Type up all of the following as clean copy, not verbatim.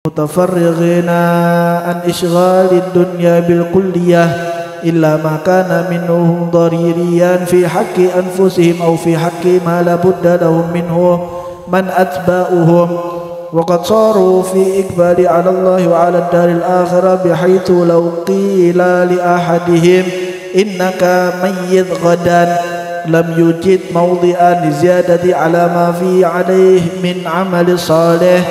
متفرغين عن إشغال الدنيا بالكلية إلا ما كان منهم ضريريا في حق أنفسهم أو في حق ما لابد لهم منه من أتباؤهم، وقد صاروا في إقبال على الله وعلى الدار الآخرة بحيث لو قيل لأحدهم إنك ميت غدا لم يجد موضعا لزيادة على ما فيه عليه من عمل صالح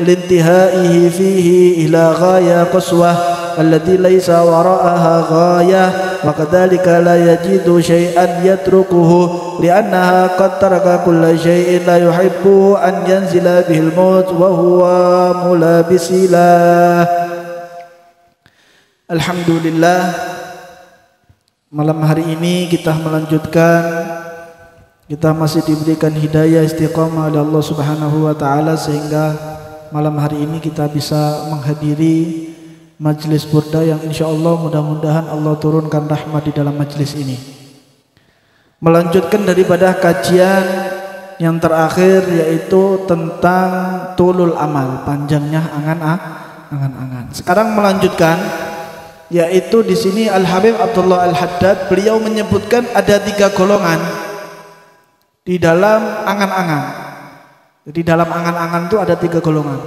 لانتهائه فيه إلى غاية قصوى التي ليس وراءها غاية، وكذلك لا يجد شيئا يتركه لأنها قد ترك كل شيء لا يحب أن ينزل به الموت وهو ملابس له. Alhamdulillah, malam hari ini kita melanjutkan, kita masih diberikan hidayah istiqamah oleh Allah Subhanahu wa taala sehingga malam hari ini kita bisa menghadiri majlis burda yang insyaallah mudah-mudahan Allah turunkan rahmat di dalam majlis ini. Melanjutkan daripada kajian yang terakhir yaitu tentang tulul amal, panjangnya angan-angan. Sekarang melanjutkan yaitu di sini Al Habib Abdullah Al Haddad beliau menyebutkan ada 3 golongan di dalam angan-angan. Jadi dalam angan-angan itu ada 3 golongan.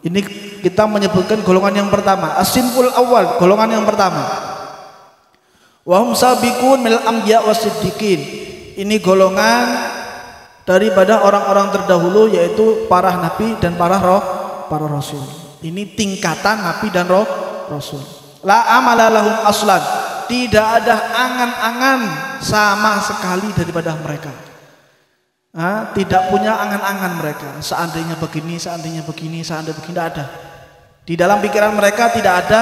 Ini kita menyebutkan golongan yang pertama, as-sinful awal, golongan yang pertama. Wa hum sabiqun minal anbiya wasiddiqin. Ini golongan daripada orang-orang terdahulu yaitu para nabi dan para rasul. Ini tingkatan nabi dan rasul. La amala lahum aslan. Tidak ada angan-angan sama sekali daripada mereka. Tidak punya angan-angan mereka. Seandainya begini, seandainya begini, seandainya begini, tidak ada. Di dalam pikiran mereka tidak ada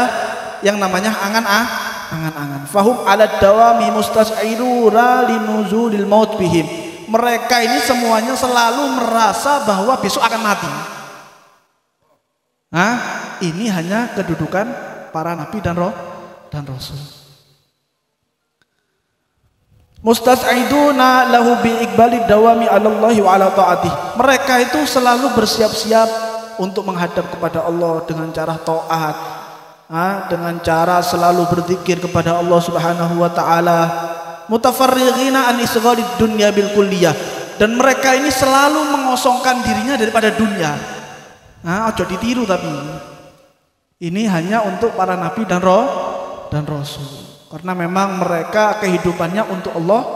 yang namanya angan-angan. Fahum ala dawami mustas'iruna linuzulil maut bihim. Mereka ini semuanya selalu merasa bahwa besok akan mati. Ini hanya kedudukan para nabi dan rasul. Mustas'iduna lahu bi iqbalid dawami 'ala Allah wa 'ala ta'atih. Mereka itu selalu bersiap-siap untuk menghadap kepada Allah dengan cara taat, dengan cara selalu berzikir kepada Allah Subhanahu wa taala. Mutafarrighina an isghalid dunya bil kulliyah. Dan mereka ini selalu mengosongkan dirinya daripada dunia. Ojo ditiru tapi. Ini hanya untuk para nabi dan rasul. Karena memang mereka kehidupannya untuk Allah,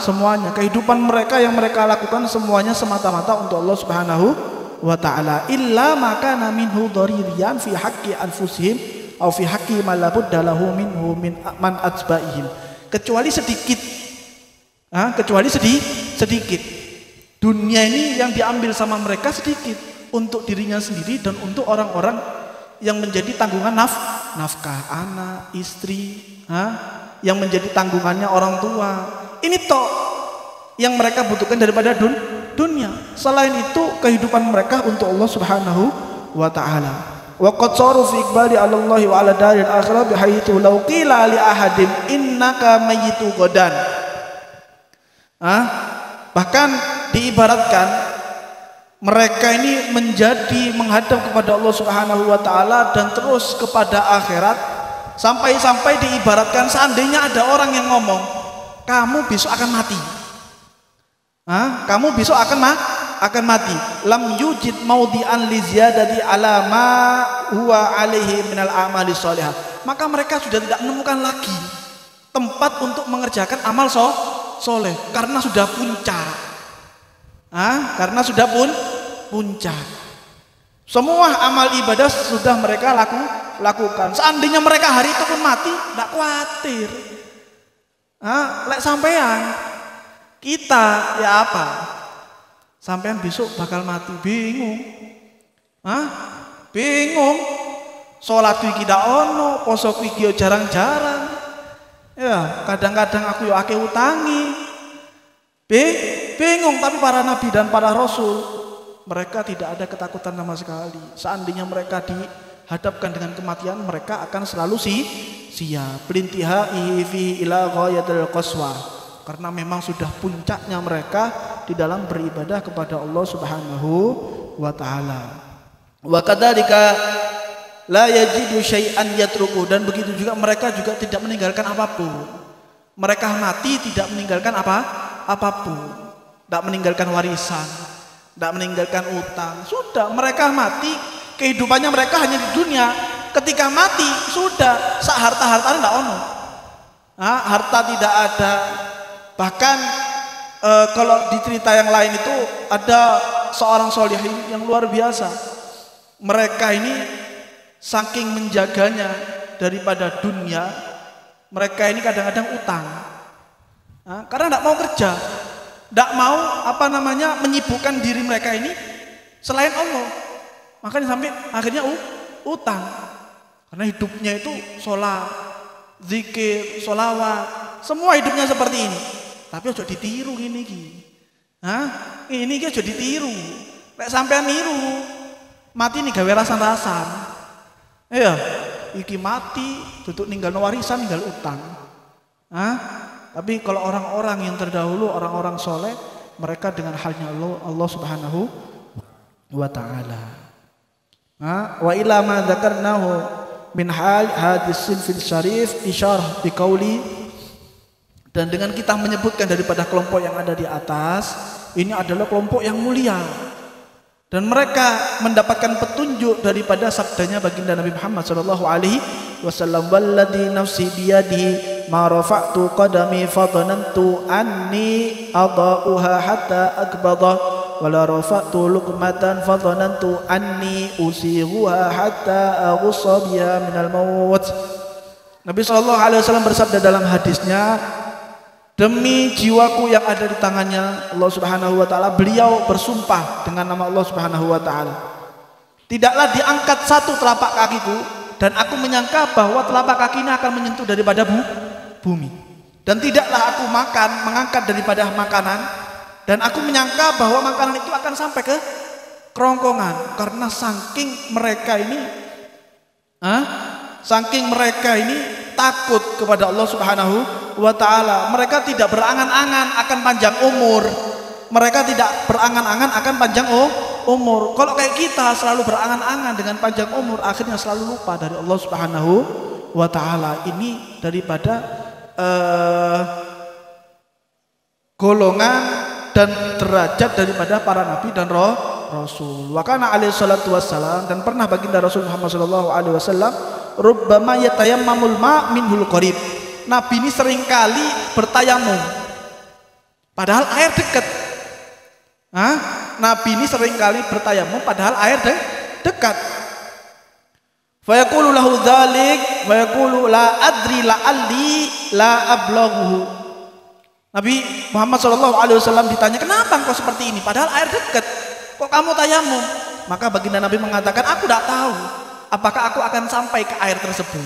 semuanya kehidupan mereka yang mereka lakukan semuanya semata-mata untuk Allah Subhanahu wa taala. Illa maka minhu daririyan fi haqqi anfusihim aw fi haqqi ma la budda lahu minhu min man atba'ihim. Kecuali sedikit. Sedikit. Dunia ini yang diambil sama mereka sedikit untuk dirinya sendiri dan untuk orang-orang yang menjadi tanggungan nafkah anak, istri, yang menjadi tanggungannya orang tua. Ini toh yang mereka butuhkan daripada dunia. Selain itu kehidupan mereka untuk Allah Subhanahu wa taala. Wa qad saru fi iqbali 'ala Allah wa 'ala daril akhirah bihaitsu law qila li ahadin innaka mayyitu ghadan. Bahkan diibaratkan mereka ini menjadi menghadap kepada Allah Subhanahu wa taala dan terus kepada akhirat sampai-sampai diibaratkan seandainya ada orang yang ngomong, kamu besok akan mati. Kamu besok akan mati. Lam yujid maudhi'an li ziyadati ala ma huwa alaihi minal amali shalihah. Maka mereka sudah tidak menemukan lagi tempat untuk mengerjakan amal soleh karena sudah puncak. Karena sudah puncak. Semua amal ibadah sudah mereka lakukan. Seandainya mereka hari itu pun mati, tidak khawatir. Lek sampean, kita ya apa? Sampean besok bakal mati, bingung. Bingung. Sholat iki tidak ono, poso iki jarang-jarang. Ya, kadang-kadang aku yo akeh utangi. Bingung, tapi para nabi dan para rasul mereka tidak ada ketakutan sama sekali. Seandainya mereka dihadapkan dengan kematian, mereka akan selalu siap. Belintihai fi ila ghayatil qaswa. Karena memang sudah puncaknya mereka di dalam beribadah kepada Allah Subhanahu wa taala. Wa kadzalika la yajidu syai'an yatruku, dan begitu juga mereka juga tidak meninggalkan apapun. Mereka mati tidak meninggalkan apapun. Tidak meninggalkan warisan, tidak meninggalkan utang. Sudah, mereka mati, kehidupannya mereka hanya di dunia. Ketika mati sudah, sak harta-harta tidak ono. Harta tidak ada. Bahkan kalau di cerita yang lain itu ada seorang solihin yang luar biasa. Mereka ini saking menjaganya daripada dunia, mereka ini kadang-kadang utang. Karena tidak mau kerja, tidak mau menyibukkan diri mereka ini selain Allah. Makanya sampai akhirnya utang. Karena hidupnya itu sholat, zikir, sholawat, semua hidupnya seperti ini. Tapi ojo ditiru ini ki. Ini ki ojo ditiru. Lek sampean niru, mati nih gawe rasan-rasan. Iya, iki mati, tutup ninggal warisan, ninggal utang. Tapi kalau orang-orang yang terdahulu, orang-orang soleh, mereka dengan halnya Allah Subhanahu wa Ta'ala. Wa ila ma dzakarnahu min hal hadis sinfil syarif isyarah biqauli, dan dengan kita menyebutkan daripada kelompok yang ada di atas, ini adalah kelompok yang mulia. Dan mereka mendapatkan petunjuk daripada sabdanya baginda Nabi Muhammad sallallahu alaihi wasallam, walladzi nafsi biyadihi ma rafa'tu qadami fadanantu anni adauha hatta akbada wala rafa'tu luqmatan fadanantu anni usighuha hatta aghussa biha minal maut. Nabi sallallahu alaihi wasallam bersabda dalam hadisnya, demi jiwaku yang ada di tangannya Allah Subhanahu wa Ta'ala, beliau bersumpah dengan nama Allah Subhanahu wa Ta'ala, tidaklah diangkat satu telapak kakiku, dan aku menyangka bahwa telapak kaki ini akan menyentuh daripada bumi, dan tidaklah aku mengangkat daripada makanan, dan aku menyangka bahwa makanan itu akan sampai ke kerongkongan. Karena saking mereka ini takut kepada Allah Subhanahu wa Ta'ala. Mereka tidak berangan-angan akan panjang umur. Mereka tidak berangan-angan akan panjang umur. Kalau kayak kita selalu berangan-angan dengan panjang umur, akhirnya selalu lupa dari Allah Subhanahu wa Ta'ala. Ini daripada golongan dan derajat daripada para nabi dan rasul. Wa kana alaihi salatu wassalam, dan pernah baginda Rasul Muhammad sallallahu alaihi wasallam, rubbama yatayammamul ma' minhul qarib. Nabi ini seringkali bertayamum padahal air dekat. Nabi ini seringkali bertayamum padahal air dekat. Fa yaqulu lahu dzalik wa yaqulu la adri la'alli la ablaghu. Nabi Muhammad SAW ditanya, kenapa engkau seperti ini padahal air dekat, kok kamu tayamum? Maka baginda Nabi mengatakan, aku tidak tahu apakah aku akan sampai ke air tersebut.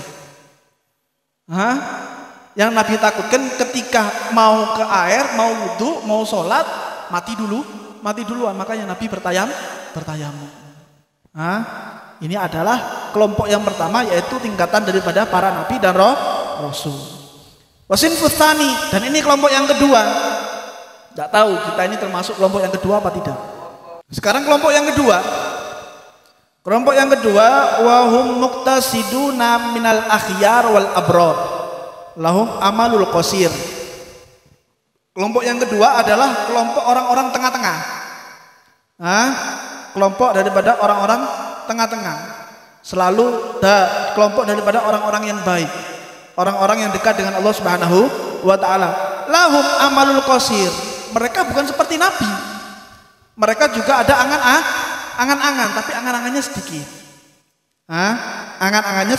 Yang Nabi takutkan ketika mau ke air, mau wudu, mau sholat, mati duluan. Makanya Nabi bertayamum. Ini adalah kelompok yang pertama, yaitu tingkatan daripada para nabi dan rasul. Wasin Fustani, dan ini kelompok yang kedua. Tidak tahu kita ini termasuk kelompok yang kedua apa tidak. Sekarang kelompok yang kedua. Kelompok yang kedua, wahum muqtasiduna minal akhyar wal abrar, lahum amalul qasir. Kelompok yang kedua adalah kelompok orang-orang tengah-tengah. Kelompok daripada orang-orang tengah-tengah. Selalu kelompok daripada orang-orang yang baik, orang-orang yang dekat dengan Allah Subhanahu wa Ta'ala. Lahum amalul qasir. Mereka bukan seperti nabi. Mereka juga ada angan-angan, tapi angan-angannya sedikit. Angan-angannya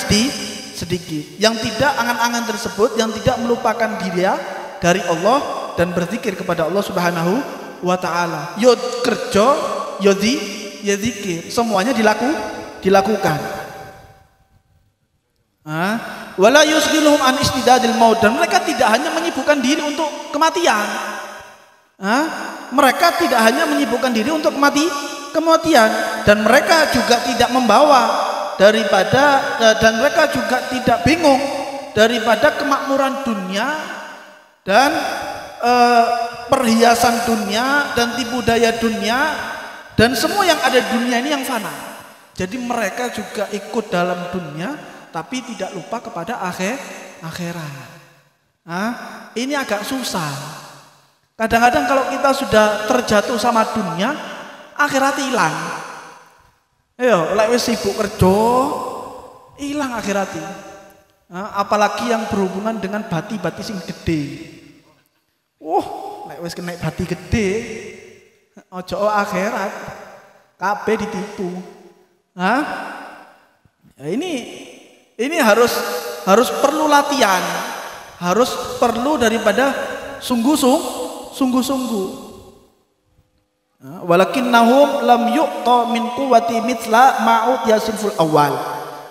sedikit. Yang tidak angan-angan tersebut, yang tidak melupakan dia dari Allah dan berzikir kepada Allah Subhanahu wa Ta'ala. Yo kerja, yo zikir, semuanya dilakukan. Wala yusghiluhum an istidadil maut, dan mereka tidak hanya menyibukkan diri untuk kematian. Mereka tidak hanya menyibukkan diri untuk kematian, dan mereka juga tidak membawa daripada, dan mereka juga tidak bingung daripada kemakmuran dunia dan perhiasan dunia dan tipu daya dunia dan semua yang ada di dunia ini yang fana. Jadi mereka juga ikut dalam dunia tapi tidak lupa kepada akhirat. Ini agak susah. Kadang-kadang kalau kita sudah terjatuh sama dunia, akhirat hilang. Ayo, lek wis sibuk kerja, hilang akhirat. Apalagi yang berhubungan dengan bati-bati sing gede. Lek wis kena bati gede, ojo akhirat, kabeh ditipu. Ini harus perlu latihan, harus perlu daripada sungguh-sungguh. Walakinnahum lam yu'ta min quwwati mithla ma'ud yasinful awal.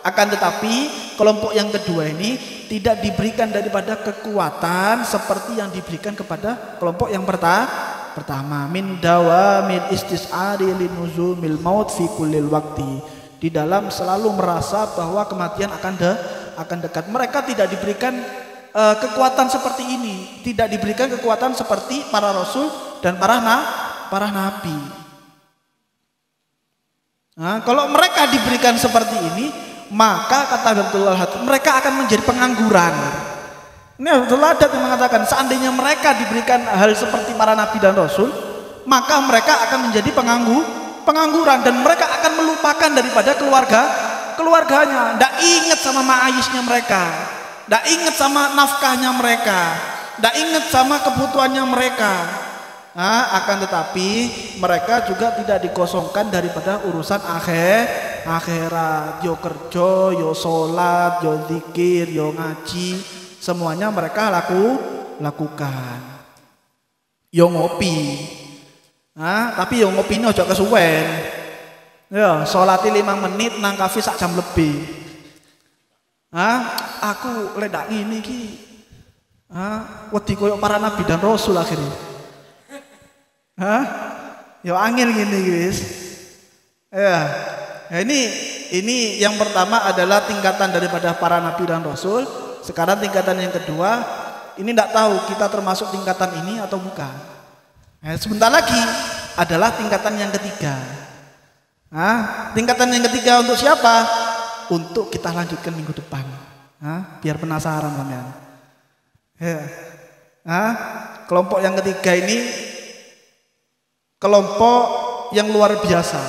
Akan tetapi kelompok yang kedua ini tidak diberikan daripada kekuatan seperti yang diberikan kepada kelompok yang pertama. Min dawamil istis'ari linuzumil maut fi kullil waqti. Di dalam selalu merasa bahwa kematian akan dekat. Mereka tidak diberikan kekuatan seperti ini, tidak diberikan kekuatan seperti para rasul dan para nabi. Kalau mereka diberikan seperti ini, maka kata Abdullah Haddad, mereka akan menjadi pengangguran. Ini Abdullah Haddad yang mengatakan, seandainya mereka diberikan hal seperti para nabi dan rasul, maka mereka akan menjadi pengangguran dan mereka akan melupakan daripada keluarganya, tidak ingat sama ma'ayisnya mereka, tidak ingat sama nafkahnya mereka, tidak ingat sama kebutuhannya mereka. Akan tetapi mereka juga tidak dikosongkan daripada urusan akhirat. Yo kerja, yo sholat, yo zikir, yo ngaji, semuanya mereka lakukan. Yo ngopi, tapi yo ngopi ini ojo kesuwen. Yo sholati 5 menit nang kafe sak jam lebih. Aku ledak ini ki. Wedi koyo para nabi dan rasul akhirnya. Ya angin gini guys. Ini yang pertama adalah tingkatan daripada para nabi dan rasul. Sekarang tingkatan yang kedua, ini tidak tahu kita termasuk tingkatan ini atau bukan. Sebentar lagi adalah tingkatan yang ketiga. Tingkatan yang ketiga untuk siapa? Untuk kita lanjutkan minggu depan. Biar penasaran kalian. Kelompok yang ketiga ini kelompok yang luar biasa.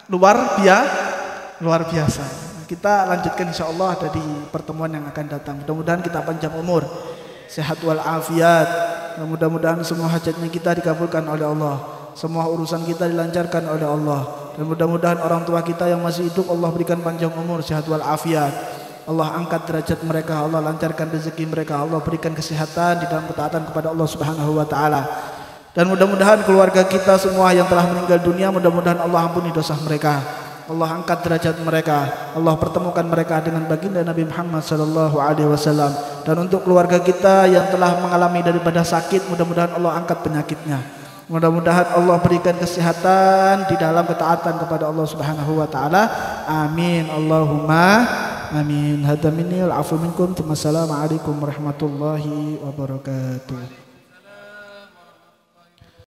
Luar biasa. Kita lanjutkan insya Allah ada di pertemuan yang akan datang. Mudah-mudahan kita panjang umur, sehat wal afiat. Mudah-mudahan semua hajatnya kita dikabulkan oleh Allah, semua urusan kita dilancarkan oleh Allah, dan mudah-mudahan orang tua kita yang masih hidup Allah berikan panjang umur, sehat wal afiat. Allah angkat derajat mereka, Allah lancarkan rezeki mereka, Allah berikan kesehatan di dalam ketaatan kepada Allah Subhanahu wa taala. Dan mudah-mudahan keluarga kita semua yang telah meninggal dunia, mudah-mudahan Allah ampuni dosa mereka, Allah angkat derajat mereka, Allah pertemukan mereka dengan baginda Nabi Muhammad sallallahu alaihi wasallam. Dan untuk keluarga kita yang telah mengalami daripada sakit, mudah-mudahan Allah angkat penyakitnya, mudah-mudahan Allah berikan kesehatan di dalam ketaatan kepada Allah Subhanahu wa taala. Amin Allahumma amin. Hadza minni wal afu minkum. Wassalamualaikum warahmatullahi wabarakatuh.